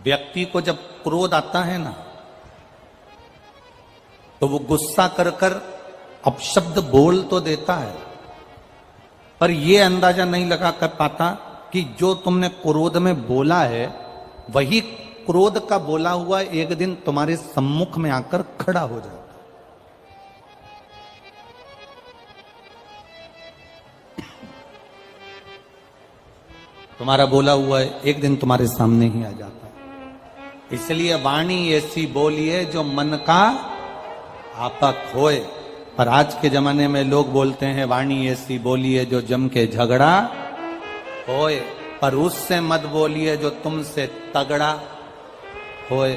व्यक्ति को जब क्रोध आता है ना, तो वो गुस्सा कर कर अपशब्द बोल तो देता है, पर ये अंदाजा नहीं लगा कर पाता कि जो तुमने क्रोध में बोला है वही क्रोध का बोला हुआ एक दिन तुम्हारे सम्मुख में आकर खड़ा हो जाता। तुम्हारा बोला हुआ एक दिन तुम्हारे सामने ही आ जाता है। इसलिए वाणी ऐसी बोलिए जो मन का आपक होए। पर आज के जमाने में लोग बोलते हैं वाणी ऐसी बोलिए जो जम के झगड़ा होए, पर उससे मत बोलिए जो तुमसे तगड़ा होए।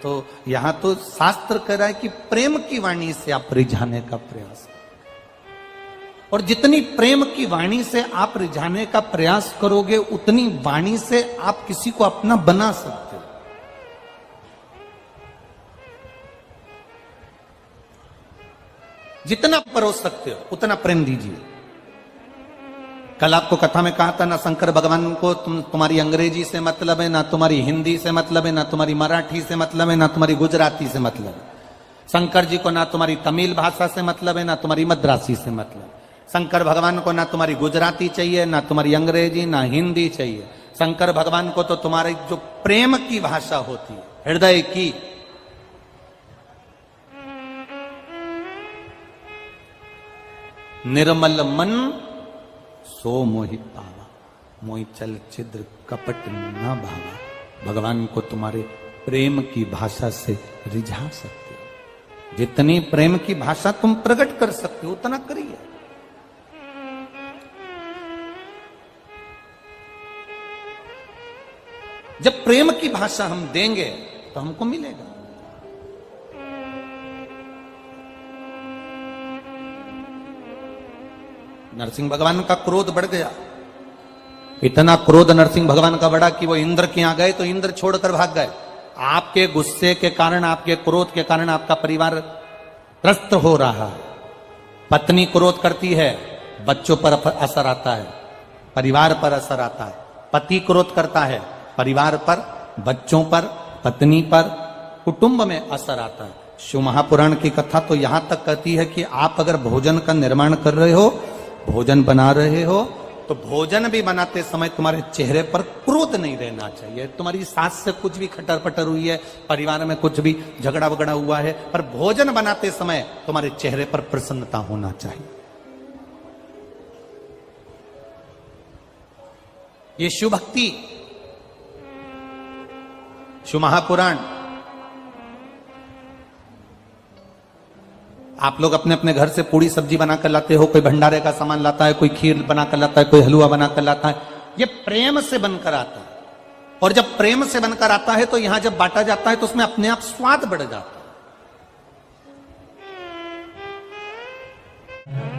तो यहां तो शास्त्र कह रहा है कि प्रेम की वाणी से आप रिझाने का प्रयास, और जितनी प्रेम की वाणी से आप रिझाने का प्रयास करोगे उतनी वाणी से आप किसी को अपना बना सकते हो। जितना परोस सकते हो उतना प्रेम दीजिए। कल आपको कथा में कहा था ना, शंकर भगवान को तुम्हारी अंग्रेजी से मतलब है, ना तुम्हारी हिंदी से मतलब है, ना तुम्हारी मराठी से मतलब है, ना तुम्हारी गुजराती से मतलब है। शंकर जी को ना तुम्हारी तमिल भाषा से मतलब है, ना तुम्हारी मद्रासी से मतलब है। शंकर भगवान को ना तुम्हारी गुजराती चाहिए, ना तुम्हारी अंग्रेजी, ना हिंदी चाहिए। शंकर भगवान को तो तुम्हारी जो प्रेम की भाषा होती है, हृदय की, निर्मल मन सो मोहि पावा, मोहि चल छिद्र कपट न भावा। भगवान को तुम्हारे प्रेम की भाषा से रिझा सकते हो। जितनी प्रेम की भाषा तुम प्रकट कर सकते हो उतना करिए। जब प्रेम की भाषा हम देंगे तो हमको मिलेगा। नरसिंह भगवान का क्रोध बढ़ गया, इतना क्रोध नरसिंह भगवान का बढ़ा कि वो इंद्र के यहां गए तो इंद्र छोड़कर भाग गए। आपके गुस्से के कारण, आपके क्रोध के कारण आपका परिवार त्रस्त हो रहा है। पत्नी क्रोध करती है, बच्चों पर असर आता है, परिवार पर असर आता है। पति क्रोध करता है, परिवार पर, बच्चों पर, पत्नी पर, कुटुंब में असर आता है। शिव महापुराण की कथा तो यहां तक कहती है कि आप अगर भोजन का निर्माण कर रहे हो, भोजन बना रहे हो, तो भोजन भी बनाते समय तुम्हारे चेहरे पर क्रोध नहीं रहना चाहिए। तुम्हारी सास से कुछ भी खटर पटर हुई है, परिवार में कुछ भी झगड़ा वगड़ा हुआ है, पर भोजन बनाते समय तुम्हारे चेहरे पर प्रसन्नता होना चाहिए। ये शिव भक्ति, शिव महापुराण। आप लोग अपने अपने घर से पूरी सब्जी बनाकर लाते हो, कोई भंडारे का सामान लाता है, कोई खीर बनाकर लाता है, कोई हलवा बनाकर लाता है। ये प्रेम से बनकर आता है, और जब प्रेम से बनकर आता है तो यहां जब बांटा जाता है तो उसमें अपने आप स्वाद बढ़ जाता है।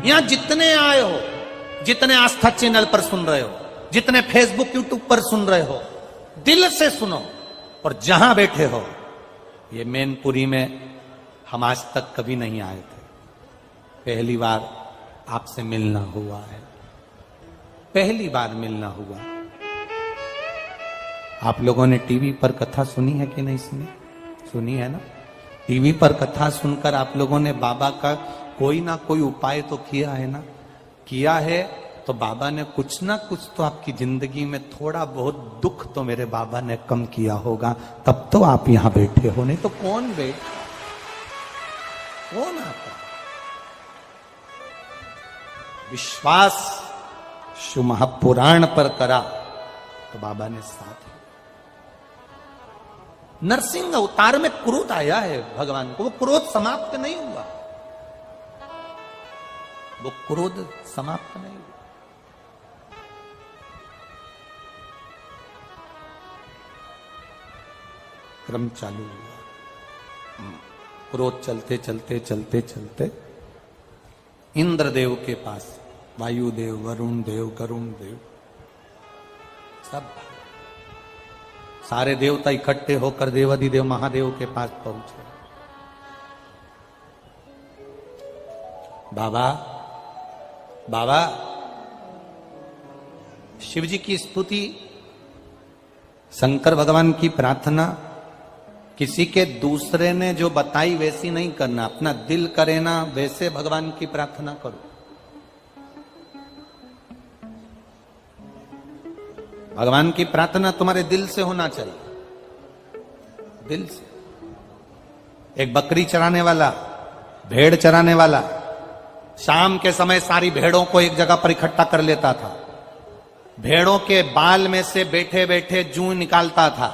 यहां जितने आए हो, जितने आस्था चैनल पर सुन रहे हो, जितने फेसबुक यूट्यूब पर सुन रहे हो, दिल से सुनो। और जहां बैठे हो, ये मैनपुरी में हम आज तक कभी नहीं आए थे, पहली बार आपसे मिलना हुआ है, पहली बार मिलना हुआ। आप लोगों ने टीवी पर कथा सुनी है कि नहीं सुनी? सुनी है ना। टीवी पर कथा सुनकर आप लोगों ने बाबा का कोई ना कोई उपाय तो किया है ना। किया है तो बाबा ने कुछ ना कुछ तो आपकी जिंदगी में थोड़ा बहुत दुख तो मेरे बाबा ने कम किया होगा, तब तो आप यहां बैठे हो। नहीं तो कौन आता? विश्वास शिव महापुराण पर करा तो बाबा ने साथ। नरसिंह अवतार में क्रोध आया है भगवान को, वो क्रोध समाप्त नहीं हुआ, वो क्रोध समाप्त नहीं हुआ। क्रम चालू हुआ। क्रोध चलते चलते चलते चलते इंद्रदेव के पास, वायुदेव, वरुण देव, गरुण देव, सब सारे देवता इकट्ठे होकर देवाधिदेव महादेव के पास पहुंचे। बाबा, बाबा, शिव जी की स्तुति शंकर भगवान की प्रार्थना किसी के दूसरे ने जो बताई वैसी नहीं करना, अपना दिल करे ना वैसे भगवान की प्रार्थना करो। भगवान की प्रार्थना तुम्हारे दिल से होना चाहिए, दिल से। एक बकरी चराने वाला, भेड़ चराने वाला शाम के समय सारी भेड़ों को एक जगह पर इकट्ठा कर लेता था। भेड़ों के बाल में से बैठे बैठे जूं निकालता था।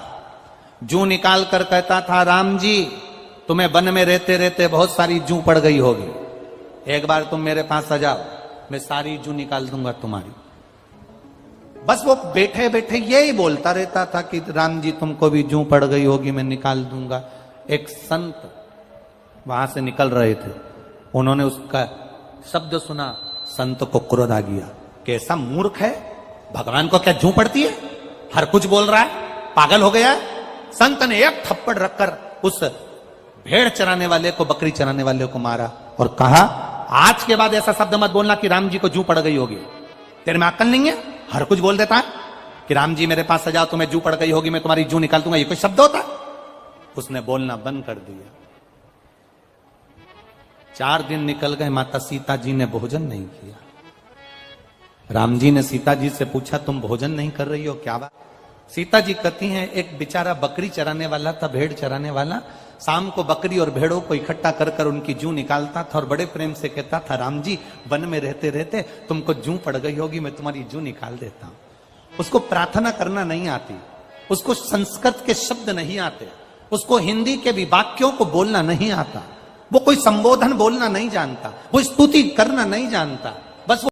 जूं निकाल कर कहता था, राम जी तुम्हें वन में रहते रहते बहुत सारी जूं पड़ गई होगी, एक बार तुम मेरे पास आ जाओ, मैं सारी जूं निकाल दूंगा तुम्हारी। बस वो बैठे बैठे यही बोलता रहता था कि राम जी तुमको भी जूं पड़ गई होगी, मैं निकाल दूंगा। एक संत वहां से निकल रहे थे, उन्होंने उसका शब्द सुना, संत को क्रोध आ गया। कैसा मूर्ख है, भगवान को क्या जूं पड़ती है, हर कुछ बोल रहा है, पागल हो गया। संत ने एक थप्पड़ रखकर उस भेड़ चराने वाले को, बकरी चराने वाले को मारा और कहा, आज के बाद ऐसा शब्द मत बोलना कि राम जी को जूं पड़ गई होगी। तेरे में अक्ल नहीं है, हर कुछ बोल देता है कि राम जी मेरे पास आ जाओ, तुम्हें जूं पड़ गई होगी, मैं तुम्हारी जूं निकाल दूंगा। ये कोई शब्द होता? उसने बोलना बंद कर दिया। 4 दिन निकल गए, माता सीता जी ने भोजन नहीं किया। राम जी ने सीता जी से पूछा, तुम भोजन नहीं कर रही हो, क्या बात? सीता जी कहती हैं, एक बेचारा बकरी चराने वाला था, भेड़ चराने वाला, शाम को बकरी और भेड़ों को इकट्ठा कर कर उनकी जूं निकालता था और बड़े प्रेम से कहता था, राम जी वन में रहते रहते तुमको जूं पड़ गई होगी, मैं तुम्हारी जूं निकाल देता हूं। उसको प्रार्थना करना नहीं आती, उसको संस्कृत के शब्द नहीं आते, उसको हिंदी के भी वाक्यों को बोलना नहीं आता, वो कोई संबोधन बोलना नहीं जानता, वो स्तुति करना नहीं जानता, बस